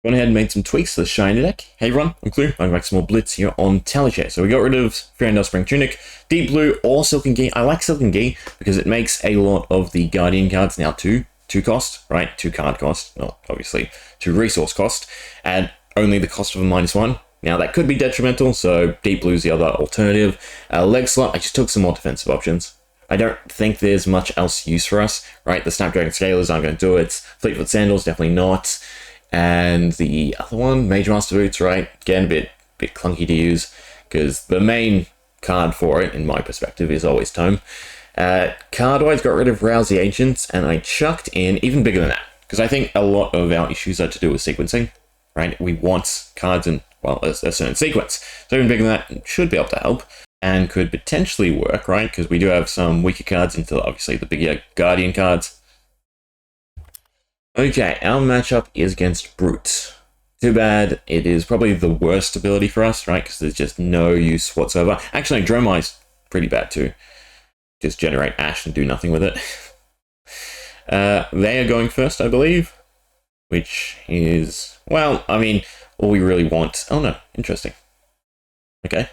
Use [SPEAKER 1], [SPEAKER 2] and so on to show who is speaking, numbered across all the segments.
[SPEAKER 1] Gone ahead and made some tweaks to the Shiny deck. Hey everyone, I'm Clue. I'm back to some more Blitz here on Talishar. So we got rid of Fairy Spring Tunic, Deep Blue, or Silken Gi. I like Silken Gi because it makes a lot of the Guardian cards now two cost, right? 2 card cost, not obviously 2 resource cost, and only the cost of a -1. Now that could be detrimental, so Deep Blue's the other alternative. Leg slot, I just took some more defensive options. I don't think there's much else use for us, right? The Snapdragon Scalers aren't going to do it. Fleetfoot Sandals, definitely not. And the other one, Major Master Boots, right? Again, a bit clunky to use, because the main card for it, in my perspective, is always Tome. Card-wise, got rid of Rouse the Ancients, and I chucked in even bigger than that, because I think a lot of our issues are to do with sequencing, right? We want cards in, well, a certain sequence. So even bigger than that should be able to help, and could potentially work, right? Because we do have some weaker cards into, obviously, the bigger Guardian cards. Okay, our matchup is against Brute. Too bad, it is probably the worst ability for us, right? Because there's just no use whatsoever. Actually, Dromi's pretty bad too. Just generate Ash and do nothing with it. They are going first, I believe. Which is, well, I mean, all we really want... Oh no, interesting. Okay.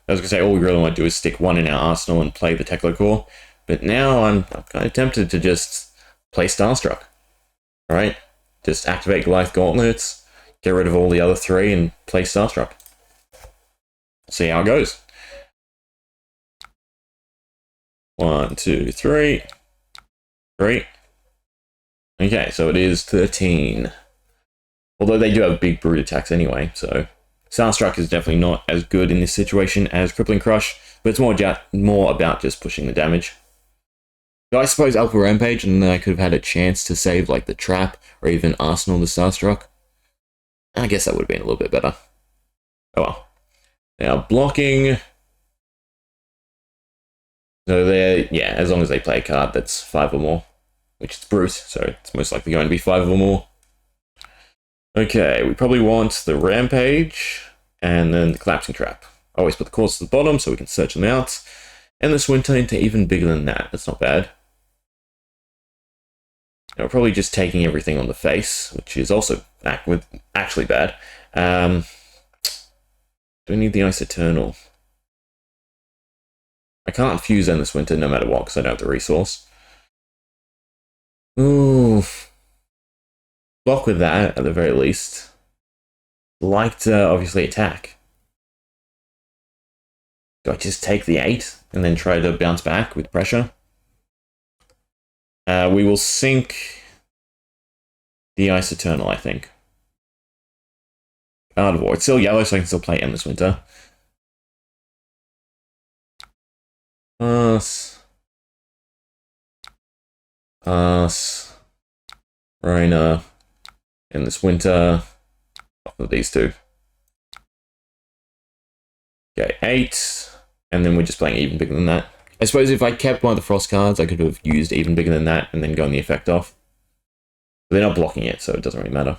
[SPEAKER 1] I was going to say, all we really want to do is stick 1 in our arsenal and play the Teklo Core. But now I'm kind of tempted to just play Starstruck. Right, just activate Goliath Gauntlets, get rid of all the other 3, and play Starstruck. See how it goes. 1, 2, 3. 3. Okay, so it is 13. Although they do have big brute attacks anyway, so Starstruck is definitely not as good in this situation as Crippling Crush, but it's more about just pushing the damage. So I suppose Alpha Rampage, and then I could have had a chance to save like the Trap, or even Arsenal the Starstruck. I guess that would have been a little bit better. Oh well. Now, blocking. So they're, yeah, as long as they play a card that's 5 or more, which is Brute, so it's most likely going to be 5 or more. Okay, we probably want the Rampage, and then the Collapsing Trap. Always put the cores at the bottom so we can search them out. And this Winter into even bigger than that. That's not bad. Now, we're probably just taking everything on the face, which is also actually bad. Do we need the Ice Eternal? I can't fuse Endless Winter no matter what, because I don't have the resource. Ooh. Block with that, at the very least. Like to, obviously, attack. Do I just take the 8 and then try to bounce back with pressure? We will sink the Ice Eternal, I think. Art of War. It's still yellow, so I can still play Endless Winter. Rhinar. Endless Winter. Off of these 2. Okay, 8. And then we're just playing even bigger than that. I suppose if I kept one of the Frost cards, I could have used even bigger than that and then gotten the effect off. But they're not blocking it, so it doesn't really matter.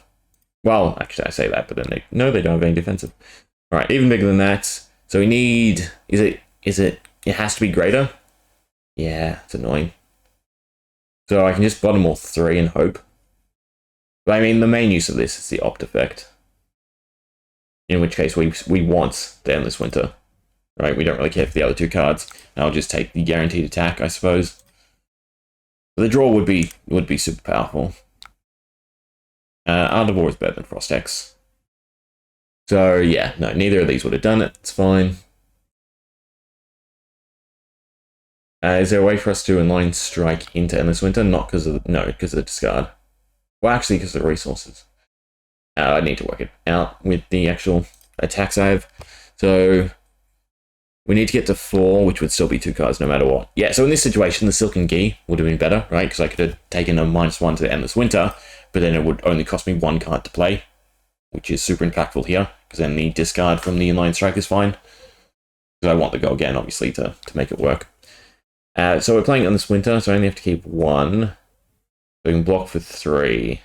[SPEAKER 1] Well, actually, I say that, but then they don't have any defensive. Alright, even bigger than that. So we need... It has to be greater? Yeah, it's annoying. So I can just bottom all 3 and hope. But I mean, the main use of this is the Opt effect. In which case, we want the Endless Winter. Right, we don't really care for the other 2 cards. I'll just take the guaranteed attack, I suppose. But the draw would be super powerful. Art of War is better than Frost X. So yeah, no, neither of these would have done it. It's fine. Is there a way for us to inline strike into Endless Winter? Not because of because of the discard. Well, actually, because of the resources. I need to work it out with the actual attacks I have. So we need to get to 4, which would still be 2 cards no matter what. Yeah, so in this situation, the Silken Gi would have been better, right? Because I could have taken a -1 to the Endless Winter, but then it would only cost me 1 card to play, which is super impactful here, because then the discard from the inline strike is fine. Because I want the go again, obviously, to make it work. So we're playing Endless Winter, so I only have to keep 1. So we can block for 3,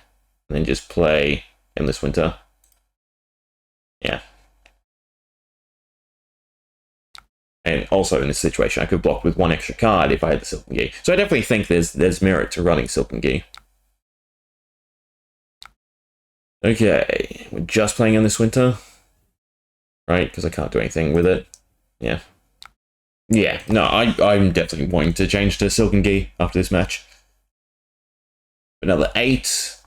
[SPEAKER 1] and then just play Endless Winter. Yeah. And also in this situation, I could block with 1 extra card if I had the Silken Gi. So I definitely think there's merit to running Silken Gi. Okay, we're just playing in this winter, right? Because I can't do anything with it. Yeah. Yeah, no, I'm definitely wanting to change to Silken Gi after this match. Another 8.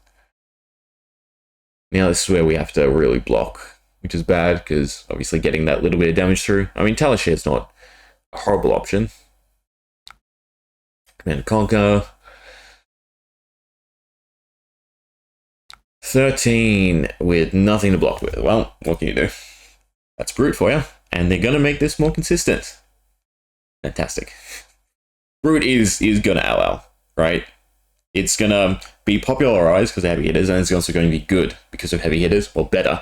[SPEAKER 1] Now this is where we have to really block, which is bad, because obviously getting that little bit of damage through. I mean, Talishar is not a horrible option. Command and Conquer. 13 with nothing to block with. Well, what can you do? That's Brute for you. And they're going to make this more consistent. Fantastic. Brute is going to LL, right? It's going to be popularized because of heavy hitters, and it's also going to be good because of heavy hitters, or better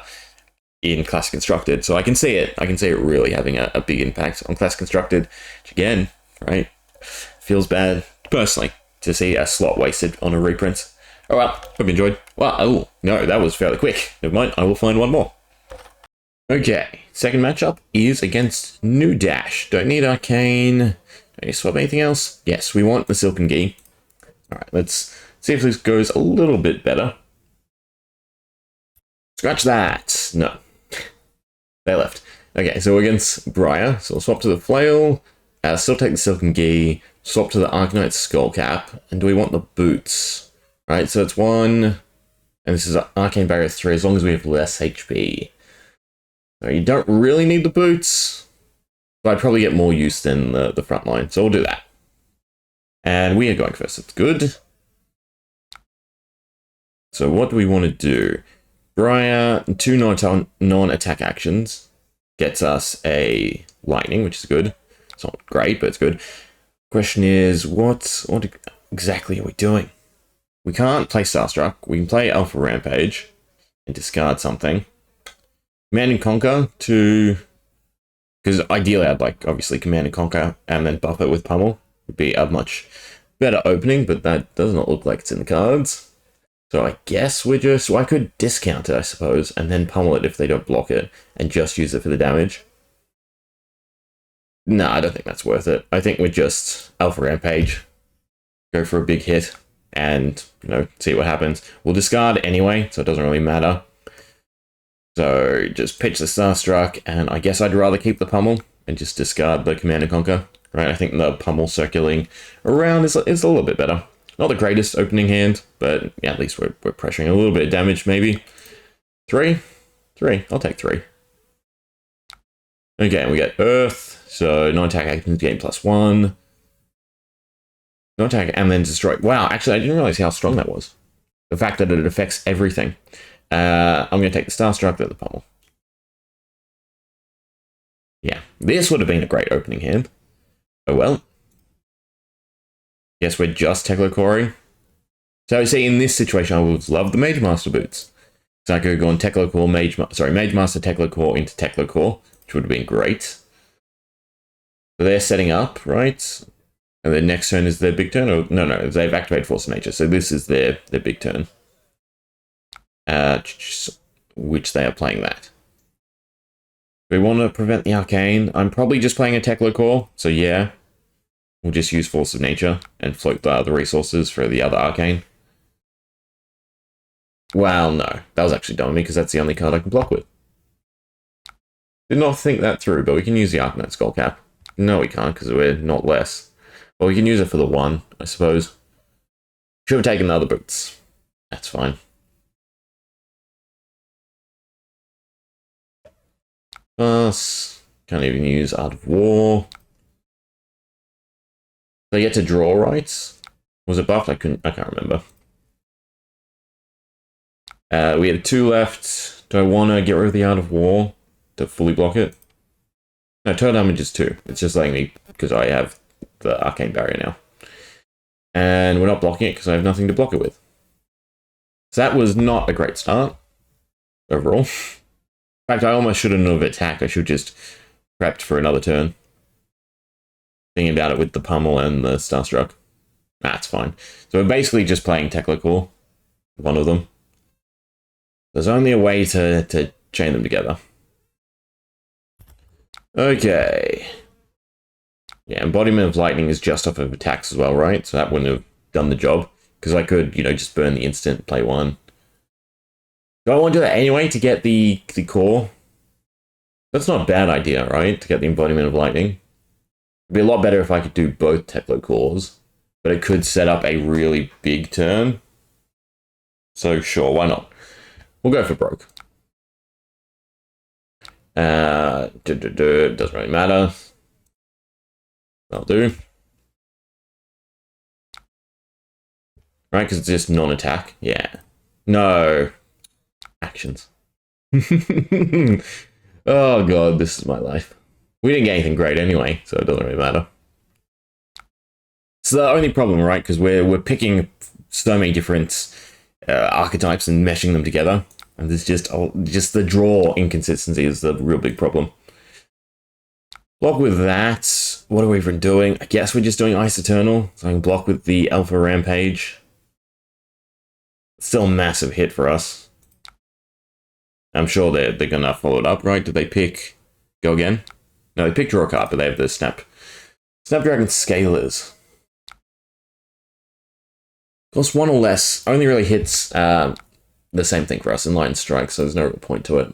[SPEAKER 1] in Classic Constructed. So I can see it. I can see it really having a big impact on Classic Constructed, which again, right, feels bad, personally, to see a slot wasted on a reprint. Oh well, hope you enjoyed. Well, oh, no, that was fairly quick. Never mind, I will find one more. Okay, second matchup is against New Dash. Don't need Arcane. Don't need to swap anything else. Yes, we want the Silken Gi. Alright, let's see if this goes a little bit better. Scratch that. No. They left. Okay, so we're against Briar. So we'll swap to the Flail. Still take the Silken Gi. Swap to the Arcanite Skullcap. And do we want the boots? Right, so it's 1. And this is an Arcane Barrier 3 as long as we have less HP. So you don't really need the boots, but I'd probably get more use than the front line, so we'll do that. And we are going first, it's good. So what do we want to do? Briar, 2 non-attack actions, gets us a lightning, which is good. It's not great, but it's good. Question is, what exactly are we doing? We can't play Starstruck, we can play Alpha Rampage and discard something. Command and Conquer to... Because ideally I'd like, obviously, Command and Conquer and then buff it with Pummel. Would be a much better opening, but that does not look like it's in the cards. So I guess we're just... Well, I could discount it, I suppose, and then Pummel it if they don't block it, and just use it for the damage. No, I don't think that's worth it. I think we're just Alpha Rampage. Go for a big hit, and, you know, see what happens. We'll discard anyway, so it doesn't really matter. So just pitch the Starstruck, and I guess I'd rather keep the Pummel and just discard the Command and Conquer. Right, I think the Pummel circling around is a little bit better. Not the greatest opening hand, but yeah, at least we're pressuring a little bit of damage, maybe. 3? 3. I'll take 3. Okay, we get Earth, so non-attack actions gain +1. Non-attack and then destroy. Wow, actually, I didn't realize how strong that was. The fact that it affects everything. I'm going to take the Starstruck, then the Pummel. Yeah, this would have been a great opening hand. Oh well. Guess we're just Teklo-Coring. So see, in this situation, I would love the Mage Master boots. So I could go on Teklo-Core, Mage Master Teklo-Core into Teklo-Core, which would have been great. So they're setting up, right? And their next turn is their big turn? Or, no, they've activated Force of Nature, so this is their big turn. Which they are playing that. We want to prevent the Arcane. I'm probably just playing a Teklo-Core, so yeah. We'll just use Force of Nature and float the other resources for the other Arcane. Well, no. That was actually dumb of me, because that's the only card I can block with. Did not think that through, but we can use the Arcanite Skullcap. No, we can't, because we're not less. Well, we can use it for the 1, I suppose. Should have taken the other boots. That's fine. Can't even use Art of War. They get to draw, right? Was it buffed? I can't remember. We had 2 left. Do I want to get rid of the Art of War to fully block it? No, total damage is 2. It's just letting me, because I have the Arcane Barrier now. And we're not blocking it because I have nothing to block it with. So that was not a great start, overall. In fact, I almost shouldn't have attacked. I should have just prepped for another turn. Thinking about it with the Pummel and the Starstruck. That's fine. So we're basically just playing Teklo-Core. One of them. There's only a way to chain them together. Okay. Yeah, Embodiment of Lightning is just off of attacks as well, right? So that wouldn't have done the job. Because I could, you know, just burn the instant, play 1. Do I want to do that anyway to get the core? That's not a bad idea, right? To get the embodiment of lightning. It'd be a lot better if I could do both Teklo cores, but it could set up a really big turn. So sure, why not? We'll go for broke. Doesn't really matter. That'll do. Right, because it's just non-attack. Yeah. No. Actions. Oh god, this is my life. We didn't get anything great anyway, so it doesn't really matter. It's the only problem, right? Because we're picking so many different archetypes and meshing them together, and there's just the draw inconsistency is the real big problem. Block with that. What are we even doing? I guess we're just doing Ice Eternal, so I can block with the Alpha Rampage. Still a massive hit for us. I'm sure they're gonna follow it up, right? Did they pick go again? No, they picked draw a card, but they have the Snapdragon Scalers. Cost 1 or less. Only really hits the same thing for us in Line Strike, so there's no real point to it.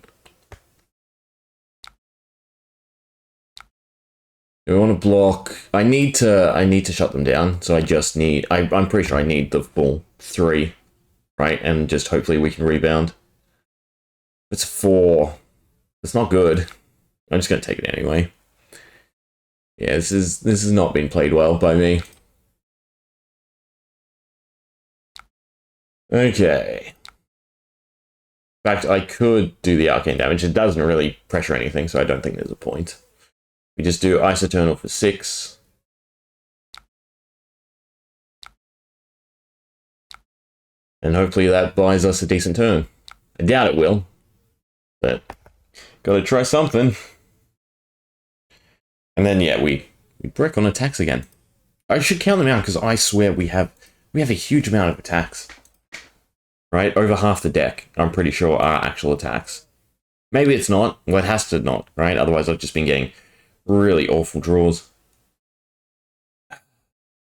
[SPEAKER 1] We want to block. I need to shut them down, so I just need. I'm pretty sure I need the full 3, right? And just hopefully we can rebound. It's 4. It's not good. I'm just gonna take it anyway. Yeah, this has not been played well by me. Okay. In fact, I could do the arcane damage. It doesn't really pressure anything, so I don't think there's a point. We just do Ice Eternal for 6. And hopefully that buys us a decent turn. I doubt it will, but gotta try something. And then, yeah, we brick on attacks again. I should count them out, because I swear we have a huge amount of attacks. Right? Over half the deck, I'm pretty sure, are actual attacks. Maybe it's not. Well, it has to not, right? Otherwise, I've just been getting really awful draws.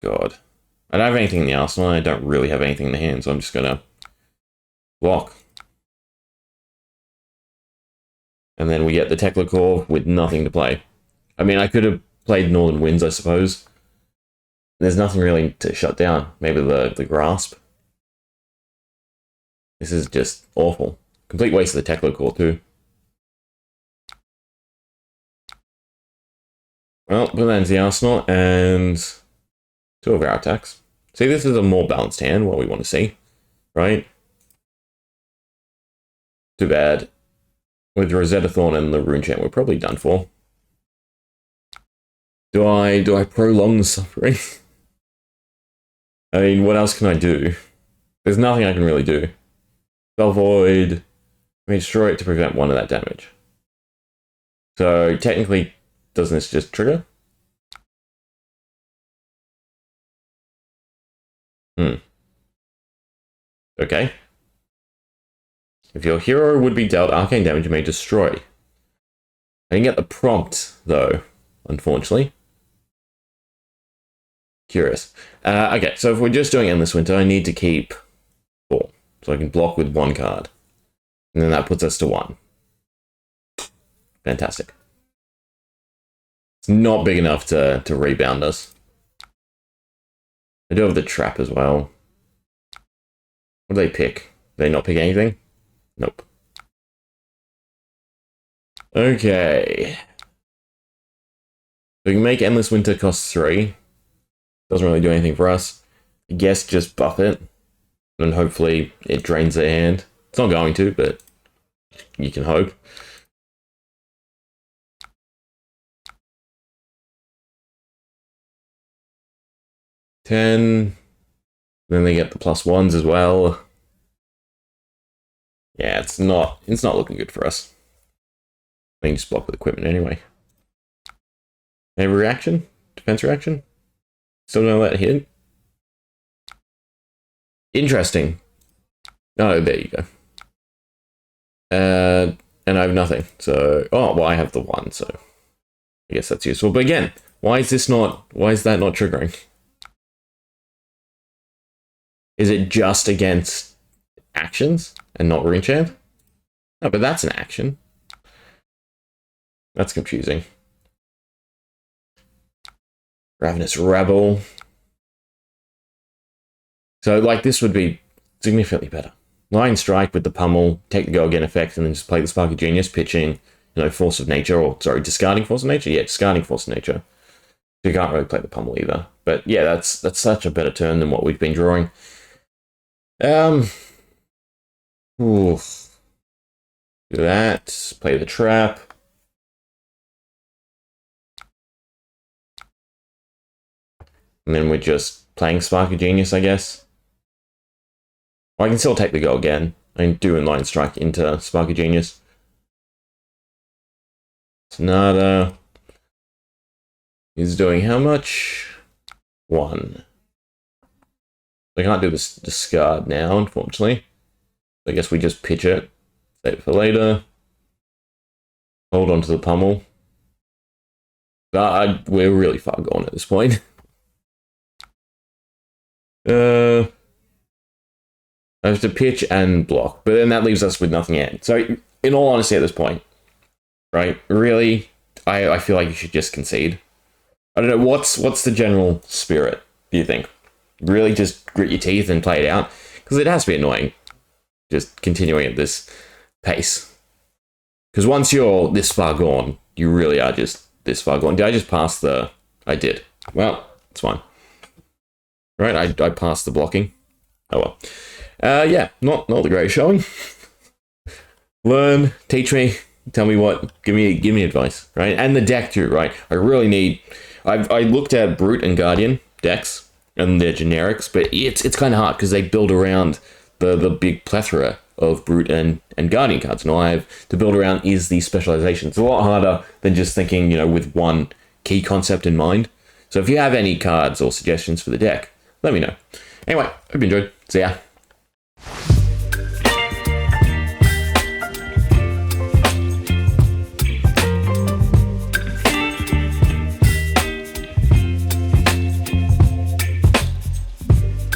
[SPEAKER 1] God. I don't have anything in the arsenal, and I don't really have anything in the hand, so I'm just gonna block. And then we get the Tekla core with nothing to play. I mean, I could have played Northern Winds, I suppose. There's nothing really to shut down. Maybe the Grasp. This is just awful. Complete waste of the Tekla core, too. Well, put that into the arsenal, and 2 of our attacks. See, this is a more balanced hand, what we want to see, right? Too bad. With Rosetta Thorn and the Rune Chant, we're probably done for. Do I prolong the suffering? I mean, what else can I do? There's nothing I can really do. Spell Void. I mean, destroy it to prevent 1 of that damage. So, technically, doesn't this just trigger? Okay. If your hero would be dealt arcane damage, you may destroy. I didn't get the prompt, though, unfortunately. Curious. Okay, so if we're just doing Endless Winter, I need to keep 4. So I can block with 1 card. And then that puts us to 1. Fantastic. It's not big enough to rebound us. I do have the trap as well. What do they pick? Do they not pick anything? Nope. Okay. We can make Endless Winter cost 3. Doesn't really do anything for us. I guess just buff it. And hopefully it drains their hand. It's not going to, but you can hope. Then they get the +1s as well. Yeah, it's not looking good for us. I can just block with equipment anyway. Any reaction? Defense reaction? Still don't let it hit? Interesting. Oh, there you go. And I have nothing. So, oh, well, I have the 1, so I guess that's useful. But again, why is that not triggering? Is it just against actions and not Rune Chant? Oh, but that's an action. That's confusing. Ravenous Rabble. So, like, this would be significantly better. Lion Strike with the pummel, take the go again effect, and then just play the Spark of Genius, pitching, you know, Force of Nature, or, sorry, discarding Force of Nature? Yeah, discarding Force of Nature. You can't really play the pummel either. But yeah, that's such a better turn than what we've been drawing. Oof. Do that, play the trap. And then we're just playing Spark of Genius, I guess. Well, I can still take the go again. I can do Lion Strike into Spark of Genius. Sonata is doing how much? 1. I can't do this discard now, unfortunately. I guess we just pitch it. Save it for later. Hold on to the pummel. We're really far gone at this point. I have to pitch and block, but then that leaves us with nothing yet. So, in all honesty, at this point, right? Really, I feel like you should just concede. I don't know, what's the general spirit, do you think? Really just grit your teeth and play it out? Because it has to be annoying, just continuing at this pace. Because once you're this far gone, you really are just this far gone. Did I just pass the... I did. Well, it's fine. Right, I passed the blocking. Oh well. Yeah, not the greatest showing. Learn, teach me, tell me what, give me advice, right? And the deck too, right? I really need... I looked at Brute and Guardian decks, and their generics, but it's kind of hard because they build around the big plethora of Brute and Guardian cards, and all I have to build around is the specialization. It's a lot harder than just thinking, you know, with one key concept in mind. So if you have any cards or suggestions for the deck, let me know. Anyway, hope you enjoyed. See ya.